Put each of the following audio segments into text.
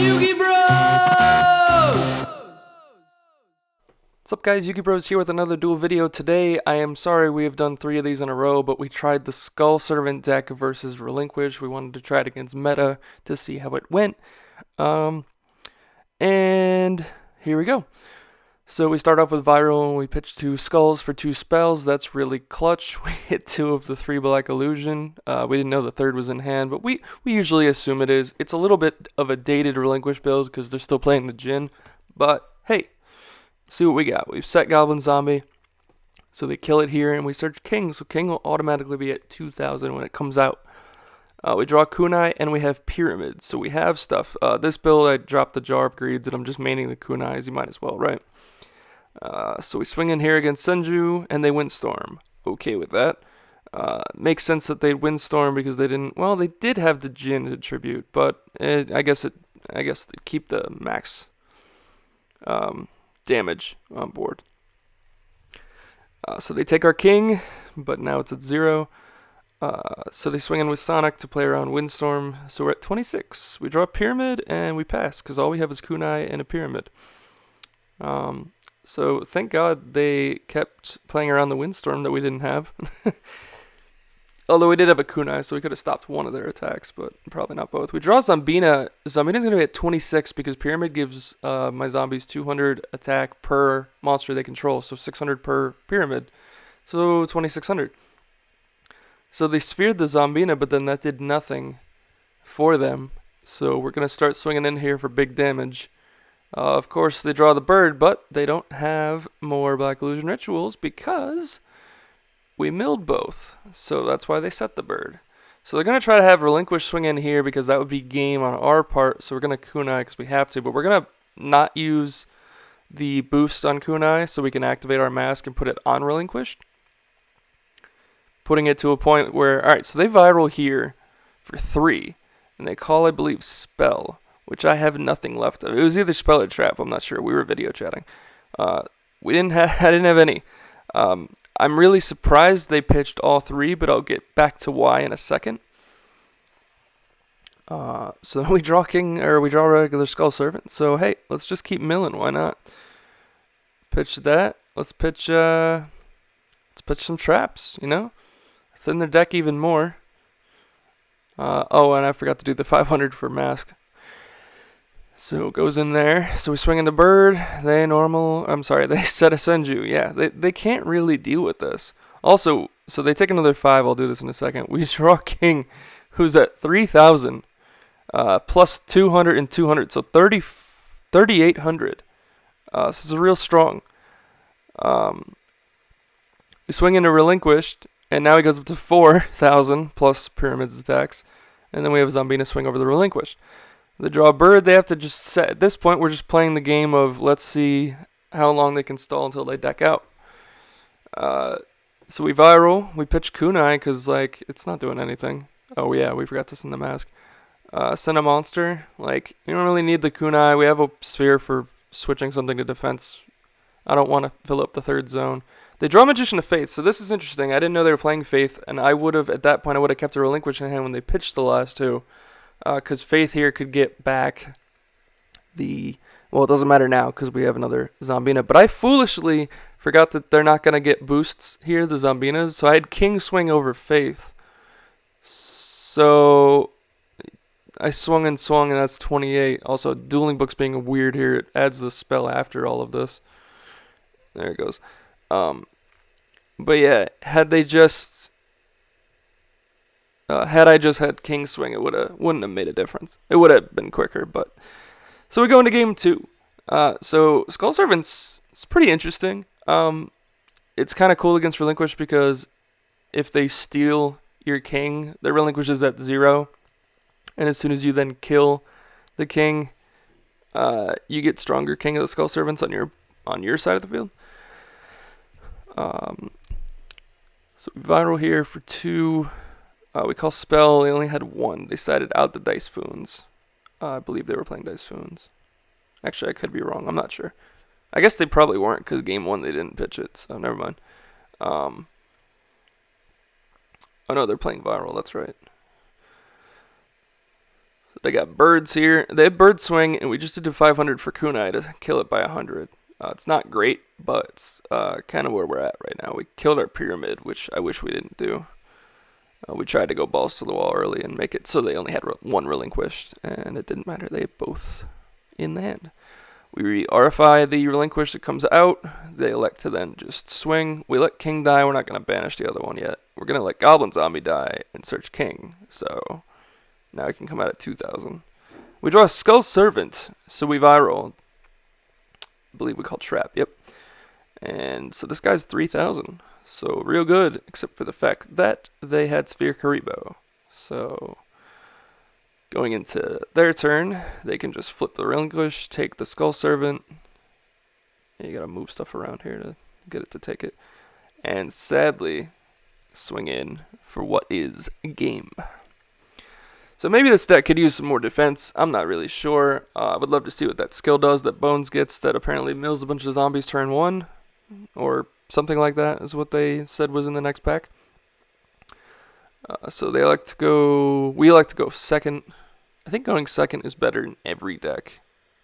Yugi Bros! What's up guys, Yuki Bros here with another duel video. Today, I am sorry we have done 3 of these in a row, but we tried the Skull Servant deck versus Relinquished. We wanted to try it against meta to see how it went. And here we go. So we start off with Viral and we pitch 2 skulls for 2 spells. That's really clutch. We hit 2 of the 3 Black Illusion. We didn't know the 3rd was in hand, but we usually assume it is. It's a little bit of a dated Relinquished build because they're still playing the Jin, but hey. See what we got. We've set Goblin Zombie, so they kill it here, and we search King, so King will automatically be at 2,000 when it comes out. We draw Kunai, and we have Pyramids, so we have stuff. This build, I dropped the Jar of Greeds, and I'm just maining the Kunais. You might as well, right? So we swing in here against Senju, and they Windstorm. Okay with that. Makes sense that they'd Windstorm because they didn't. Well, they did have the Jin to tribute, but I guess they keep the max. Damage on board. So they take our king, but now it's at 0. So they swing in with Sonic to play around Windstorm. So we're at 26. We draw a Pyramid and we pass because all we have is Kunai and a Pyramid. So thank God they kept playing around the Windstorm that we didn't have. Although we did have a Kunai, so we could have stopped one of their attacks, but probably not both. We draw Zambina. Zambina's going to be at 26 because Pyramid gives my zombies 200 attack per monster they control, so 600 per Pyramid. So 2,600. So they sphered the Zambina, but then that did nothing for them. So we're going to start swinging in here for big damage. Of course, they draw the bird, but they don't have more Black Illusion Rituals because we milled both, so that's why they set the bird. So they're going to try to have Relinquish swing in here because that would be game on our part, so we're going to Kunai because we have to, but we're going to not use the boost on Kunai so we can activate our mask and put it on Relinquished. Putting it to a point where, alright, so they Viral here for 3, and they call, I believe, Spell, which I have nothing left of. It was either Spell or Trap, I'm not sure, we were video chatting. I didn't have any. I'm really surprised they pitched all 3, but I'll get back to why in a second. So we draw regular Skull Servant. So hey, let's just keep milling. Why not? Pitch that. Let's pitch some traps. You know, thin their deck even more. Oh, and I forgot to do the 500 for mask. So it goes in there. So we swing into bird. They set a Senju. Yeah, they can't really deal with this. Also, so they take another 5. I'll do this in a second. We draw King, who's at 3,000, plus 200 and 200. So 3,800. So this is real strong. We swing into Relinquished, and now he goes up to 4,000 plus Pyramids attacks. And then we have Zambina swing over the Relinquished. They draw a bird, they have to just set. At this point, we're just playing the game of let's see how long they can stall until they deck out. So we Viral, we pitch Kunai because, like, it's not doing anything. Oh, yeah, we forgot to send the mask. Send a monster. Like, you don't really need the Kunai. We have a sphere for switching something to defense. I don't want to fill up the 3rd zone. They draw Magician of Faith, so this is interesting. I didn't know they were playing Faith, and I would have, at that point, I would have kept a Relinquish in hand when they pitched the last 2. Because Faith here could get back well, it doesn't matter now because we have another Zambina. But I foolishly forgot that they're not going to get boosts here, the Zambinas. So I had King swing over Faith. So I swung, and that's 28. Also, Dueling Books being weird here, it adds the spell after all of this. There it goes. But yeah, had I just had King swing, it wouldn't have made a difference. It would have been quicker, but so we go into game 2. So Skull Servant's it's pretty interesting. It's kind of cool against Relinquish because if they steal your king, the Relinquish is at 0, and as soon as you then kill the king, you get stronger King of the Skull Servants on your side of the field. So Viral here for 2. We call Spell. They only had 1. They sided out the Dice Foons. I believe they were playing Dice Foons. Actually, I could be wrong. I'm not sure. I guess they probably weren't because game 1 they didn't pitch it. So never mind. Oh no, they're playing Viral. That's right. They got birds here. They have bird swing, and we just did 500 for kunai to kill it by 100. It's not great, but it's kind of where we're at right now. We killed our pyramid, which I wish we didn't do. We tried to go balls to the wall early and make it so they only had one relinquished, and it didn't matter. They had both in the hand. We RFI the relinquish that comes out. They elect to then just swing. We let king die. We're not going to banish the other one yet. We're going to let goblin zombie die and search king. So now we can come out at 2,000. We draw a skull servant, so we viral. I believe we call trap, yep. And so this guy's 3,000. So real good, except for the fact that they had Sphere Karibo. So going into their turn, they can just flip the Relinquish, take the Skull Servant. You gotta move stuff around here to get it to take it. And sadly, swing in for what is a game. So maybe this deck could use some more defense. I'm not really sure. I would love to see what that skill does that Bones gets that apparently mills a bunch of zombies turn 1. Or something like that is what they said was in the next pack. So they like to go. We like to go second. I think going second is better in every deck.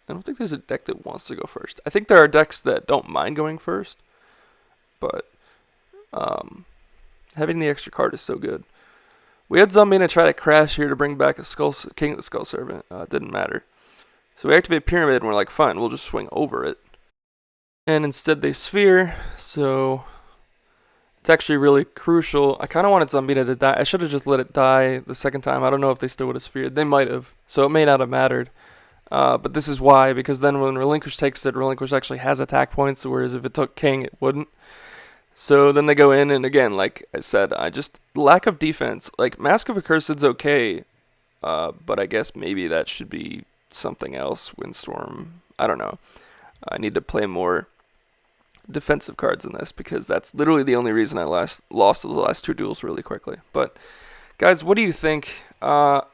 I don't think there's a deck that wants to go first. I think there are decks that don't mind going first, but having the extra card is so good. We had Zombina try to crash here to bring back a King of the Skull Servant. Didn't matter. So we activate Pyramid and we're like, fine, we'll just swing over it. And instead they sphere, so it's actually really crucial. I kind of wanted Zombina to die. I should have just let it die the second time. I don't know if they still would have sphered. They might have, so it may not have mattered. But this is why, because then when Relinquish takes it, Relinquish actually has attack points, whereas if it took King, it wouldn't. So then they go in, and again, like I said, lack of defense. Like, Mask of Accursed's okay, but I guess maybe that should be something else. Windstorm, I don't know. I need to play more defensive cards in this because that's literally the only reason I lost the last 2 duels really quickly. But guys, what do you think? I'm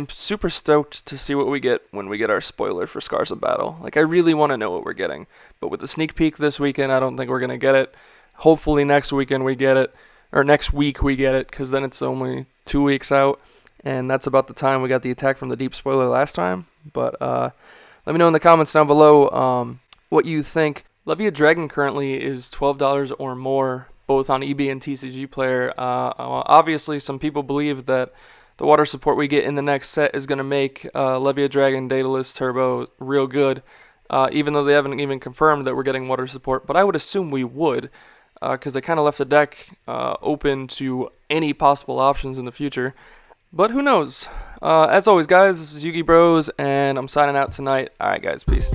super stoked to see what we get when we get our spoiler for Scars of Battle. Like, I really want to know what we're getting. But with the sneak peek this weekend, I don't think we're going to get it. Hopefully next weekend we get it, or next week we get it, because then it's only 2 weeks out, and that's about the time we got the Attack from the Deep spoiler last time. But let me know in the comments down below what you think. Levia Dragon currently is $12 or more, both on EB and TCG Player. Obviously, some people believe that the water support we get in the next set is going to make Levia Dragon Daedalus Turbo real good, even though they haven't even confirmed that we're getting water support. But I would assume we would, because they kind of left the deck open to any possible options in the future. But who knows? As always, guys, this is Yugi Bros, and I'm signing out tonight. All right, guys, peace.